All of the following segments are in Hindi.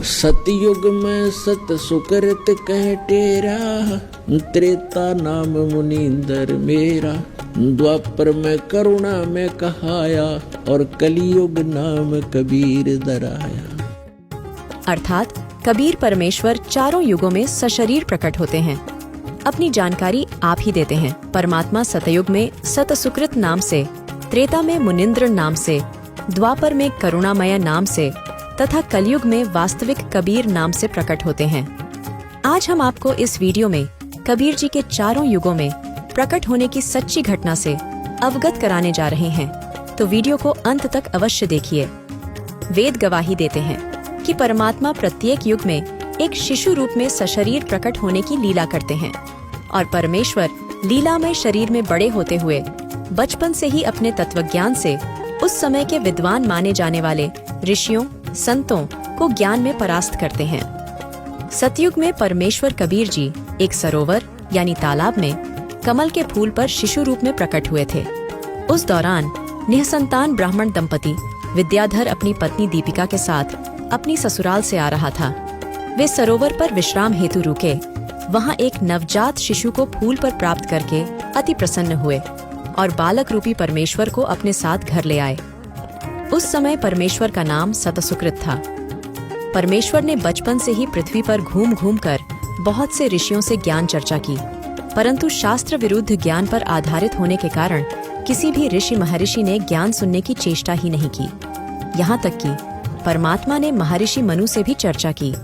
सतयुग में सत सुकृत कह टेरा, त्रेता नाम मुनींदर मेरा। द्वापर में करुणा में कहाया, और कलियुग नाम कबीर दराया। अर्थात कबीर परमेश्वर चारों युगों में सशरीर प्रकट होते हैं। अपनी जानकारी आप ही देते हैं। परमात्मा सतयुग में सत सुकृत नाम से, त्रेता में मुनिंद्र नाम से, द्वापर में करुणामय नाम से तथा कलयुग में वास्तविक कबीर नाम से प्रकट होते हैं। आज हम आपको इस वीडियो में कबीर जी के चारों युगों में प्रकट होने की सच्ची घटना से अवगत कराने जा रहे हैं, तो वीडियो को अंत तक अवश्य देखिए। वेद गवाही देते हैं कि परमात्मा प्रत्येक युग में एक शिशु रूप में सशरीर प्रकट होने की लीला करते हैं और परमेश्वर लीला में शरीर में बड़े होते हुए बचपन से ही अपने तत्वज्ञान से उस समय के विद्वान माने जाने वाले ऋषियों संतों को ज्ञान में परास्त करते हैं। सतयुग में परमेश्वर कबीर जी एक सरोवर यानी तालाब में कमल के फूल पर शिशु रूप में प्रकट हुए थे। उस दौरान निःसंतान ब्राह्मण दंपति विद्याधर अपनी पत्नी दीपिका के साथ अपनी ससुराल से आ रहा था। वे सरोवर पर विश्राम हेतु रुके। वहां एक नवजात शिशु को फूल पर प्राप्त करके अति प्रसन्न हुए और बालक रूपी परमेश्वर को अपने साथ घर ले आए। उस समय परमेश्वर का नाम सतसुकृत था। परमेश्वर ने बचपन से ही पृथ्वी पर घूम घूम कर बहुत से ऋषियों से ज्ञान चर्चा की, परंतु शास्त्र विरुद्ध ज्ञान पर आधारित होने के कारण किसी भी ऋषि महर्षि ने ज्ञान सुनने की चेष्टा ही नहीं की। यहाँ तक कि परमात्मा ने महर्षि मनु से भी चर्चा की,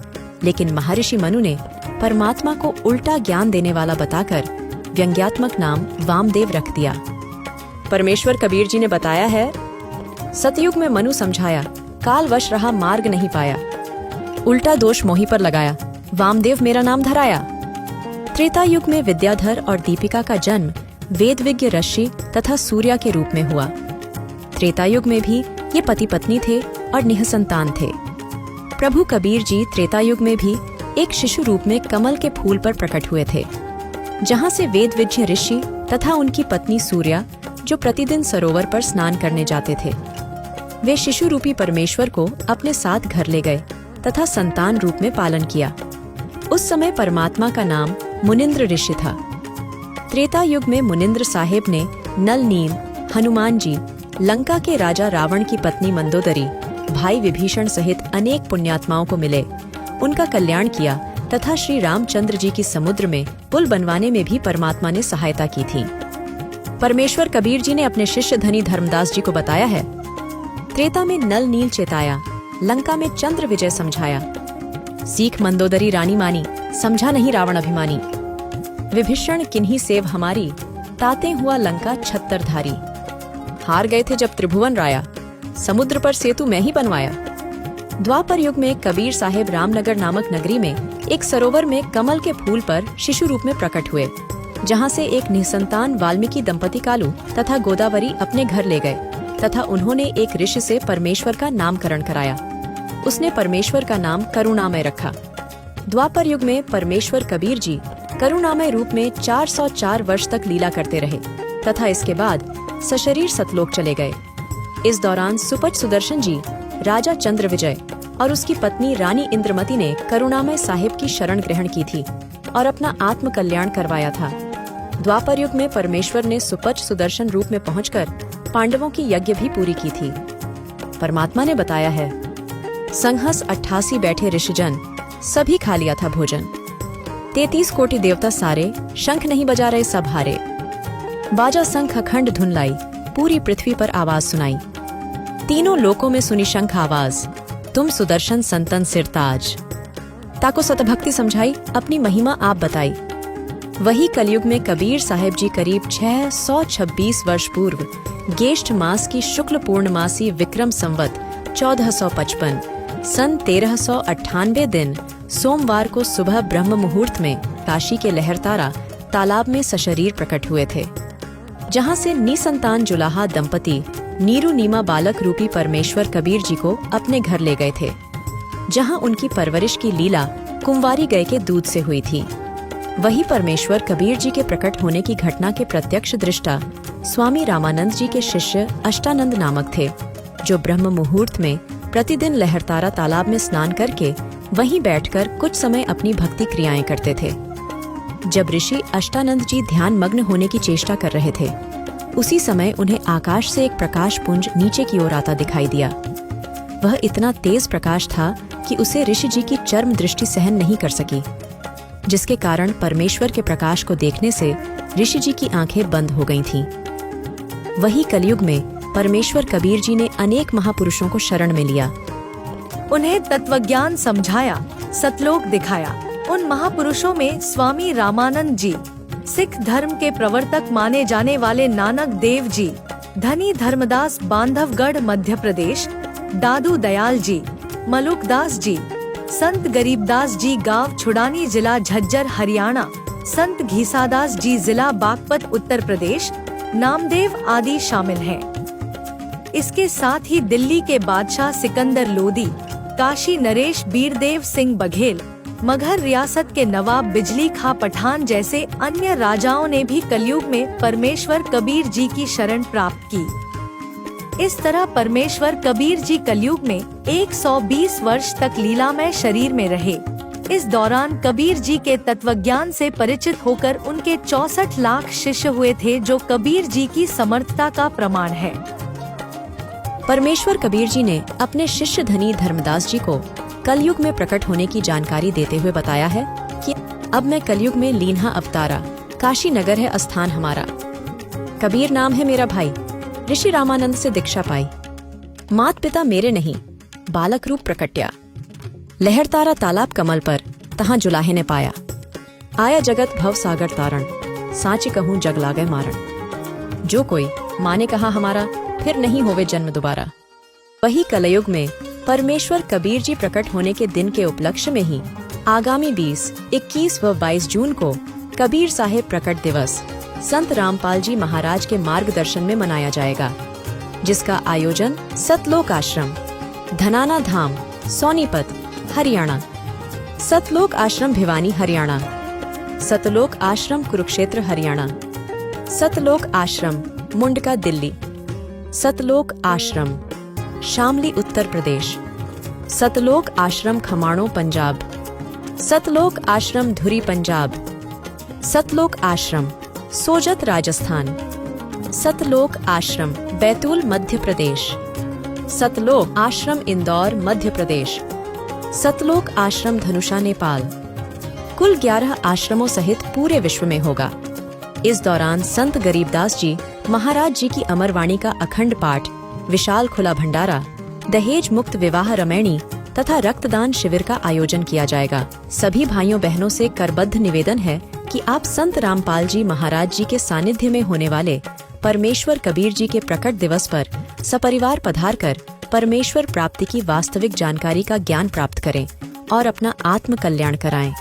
लेकिन महर्षि मनु ने परमात्मा को उल्टा ज्ञान देने वाला बताकर व्यंग्यात्मक नाम वामदेव रख दिया। परमेश्वर कबीर जी ने बताया है, सतयुग में मनु समझाया, कालवश रहा मार्ग नहीं पाया। उल्टा दोष मोही पर लगाया, वामदेव मेरा नाम धराया। त्रेता युग में विद्याधर और दीपिका का जन्म वेदविज्ञ ऋषि तथा सूर्या के रूप में हुआ। त्रेता युग में भी ये पति पत्नी थे और निःसंतान थे। प्रभु कबीर जी त्रेता युग में भी एक शिशु रूप में कमल के फूल पर प्रकट हुए थे, जहाँ से वेदविज्ञ ऋषि तथा उनकी पत्नी सूर्या जो प्रतिदिन सरोवर पर स्नान करने जाते थे, वे शिशु रूपी परमेश्वर को अपने साथ घर ले गए तथा संतान रूप में पालन किया। उस समय परमात्मा का नाम मुनिंद्र ऋषि था। त्रेता युग में मुनिंद्र साहेब ने नल नील, हनुमान जी, लंका के राजा रावण की पत्नी मंदोदरी, भाई विभीषण सहित अनेक पुण्यात्माओं को मिले, उनका कल्याण किया तथा श्री रामचंद्र जी की समुद्र में पुल बनवाने में भी परमात्मा ने सहायता की थी। परमेश्वर कबीर जी ने अपने शिष्य धनी धर्मदास जी को बताया है, त्रेता में नल नील चेताया, लंका में चंद्र विजय समझाया। सीख मंदोदरी रानी मानी, समझा नहीं रावण अभिमानी। विभीषण किन्हीं सेव हमारी, ताते हुआ लंका छत्तरधारी। हार गए थे जब त्रिभुवन राया, समुद्र पर सेतु मैं ही बनवाया। द्वापर युग में कबीर साहेब रामनगर नामक नगरी में एक सरोवर में कमल के फूल पर शिशु रूप में प्रकट हुए, जहाँ से एक निःसंतान वाल्मीकि दंपति कालू तथा गोदावरी अपने घर ले गए तथा उन्होंने एक ऋषि से परमेश्वर का नामकरण कराया। उसने परमेश्वर का नाम करुणामय रखा। द्वापर युग में परमेश्वर कबीर जी करुणामय रूप में 404 वर्ष तक लीला करते रहे तथा इसके बाद सशरीर सतलोक चले गए। इस दौरान सुपच सुदर्शन जी, राजा चंद्र विजय और उसकी पत्नी रानी इंद्रमती ने करुणामय साहिब की शरण ग्रहण की थी और अपना आत्म कल्याण करवाया था। द्वापर युग में परमेश्वर ने सुपच सुदर्शन रूप में पहुंचकर पांडवों की यज्ञ भी पूरी की थी। परमात्मा ने बताया है, संघस 88 बैठे ऋषिजन, सभी खा लिया था भोजन। 33 कोटि देवता सारे, शंख नहीं बजा रहे सब हारे। बाजा शंख अखंड धुन लाई, पूरी पृथ्वी पर आवाज सुनाई। तीनों लोकों में सुनी शंख आवाज, तुम सुदर्शन संतन सिरताज। ताको सतभक्ति समझाई, अपनी महिमा आप बताई। वही कलयुग में कबीर साहेब जी करीब 626 वर्ष पूर्व ज्येष्ठ मास की शुक्ल पूर्णमासी विक्रम संवत 1455 सन 1398 दिन सोमवार को सुबह ब्रह्म मुहूर्त में काशी के लहरतारा तालाब में सशरीर प्रकट हुए थे, जहां से निसंतान जुलाहा दंपति नीरू नीमा बालक रूपी परमेश्वर कबीर जी को अपने घर ले गए थे, जहां उनकी परवरिश की लीला कुंवारी गाय के दूध से हुई थी। वही परमेश्वर कबीर जी के प्रकट होने की घटना के प्रत्यक्ष दृष्टा स्वामी रामानंद जी के शिष्य अष्टानंद नामक थे, जो ब्रह्म मुहूर्त में प्रतिदिन लहरतारा तालाब में स्नान करके वहीं बैठकर कुछ समय अपनी भक्ति क्रियाएं करते थे। जब ऋषि अष्टानंद जी ध्यान मग्न होने की चेष्टा कर रहे थे, उसी समय उन्हें आकाश से एक प्रकाश पुंज नीचे की ओर आता दिखाई दिया। वह इतना तेज प्रकाश था कि उसे ऋषि जी की चर्म दृष्टि सहन नहीं कर सकी, जिसके कारण परमेश्वर के प्रकाश को देखने से ऋषि जी की आंखें बंद हो गई थीं। वही कलयुग में परमेश्वर कबीर जी ने अनेक महापुरुषों को शरण में लिया। उन्हें तत्वज्ञान समझाया, सतलोक दिखाया। उन महापुरुषों में स्वामी रामानंद जी, सिख धर्म के प्रवर्तक माने जाने वाले नानक देव जी, धनी धर्मदास बांधवगढ़ मध्य प्रदेश, दादू दयाल जी, मलुकदास जी, संत गरीबदास जी गांव छुड़ानी जिला झज्जर हरियाणा, संत घीसादास जी जिला बागपत उत्तर प्रदेश, नामदेव आदि शामिल हैं। इसके साथ ही दिल्ली के बादशाह सिकंदर लोदी, काशी नरेश बीरदेव सिंह बघेल, मगहर रियासत के नवाब बिजली खां पठान जैसे अन्य राजाओं ने भी कलयुग में परमेश्वर कबीर जी की शरण प्राप्त की। इस तरह परमेश्वर कबीर जी कलयुग में 120 वर्ष तक लीलामय शरीर में रहे। इस दौरान कबीर जी के तत्वज्ञान से परिचित होकर उनके 64 लाख शिष्य हुए थे, जो कबीर जी की समर्थता का प्रमाण है। परमेश्वर कबीर जी ने अपने शिष्य धनी धर्मदास जी को कलयुग में प्रकट होने की जानकारी देते हुए बताया है कि अब मैं कलयुग में लीन्हा अवतारा, काशी नगर है स्थान हमारा। कबीर नाम है मेरा भाई, ऋषि रामानंद से दीक्षा पाई। मात पिता मेरे नहीं, बालक रूप प्रकट्या। लहर तारा तालाब कमल पर, तहाँ जुलाहे ने पाया। आया जगत भव सागर तारण, साची कहूँ जग लागे मारण। जो कोई माने कहा हमारा, फिर नहीं होवे जन्म दोबारा। वही कलयुग में परमेश्वर कबीर जी प्रकट होने के दिन के उपलक्ष्य में ही आगामी 20, 21 व 22 जून को कबीर साहेब प्रकट दिवस संत रामपाल जी महाराज के मार्गदर्शन में मनाया जाएगा, जिसका आयोजन सतलोक आश्रम, धनाना धाम, सोनीपत, हरियाणा, सतलोक आश्रम भिवानी हरियाणा, सतलोक आश्रम कुरुक्षेत्र हरियाणा, सतलोक आश्रम मुंडका दिल्ली, सतलोक आश्रम शामली उत्तर प्रदेश, सतलोक आश्रम खमाणों पंजाब, सतलोक आश्रम धुरी पंजाब, सतलोक आश्रम सोजत राजस्थान, सतलोक आश्रम बैतूल मध्य प्रदेश, सतलोक आश्रम इंदौर मध्य प्रदेश, सतलोक आश्रम धनुषा नेपाल। कुल 11 आश्रमों सहित पूरे विश्व में होगा। इस दौरान संत गरीबदास जी महाराज जी की अमरवाणी का अखंड पाठ, विशाल खुला भंडारा, दहेज मुक्त विवाह रमैणी तथा रक्तदान शिविर का आयोजन किया जाएगा। सभी भाइयों बहनों से करबद्ध निवेदन है कि आप संत रामपाल जी महाराज जी के सानिध्य में होने वाले परमेश्वर कबीर जी के प्रकट दिवस पर सपरिवार पधार कर परमेश्वर प्राप्ति की वास्तविक जानकारी का ज्ञान प्राप्त करें और अपना आत्म कल्याण कराएं।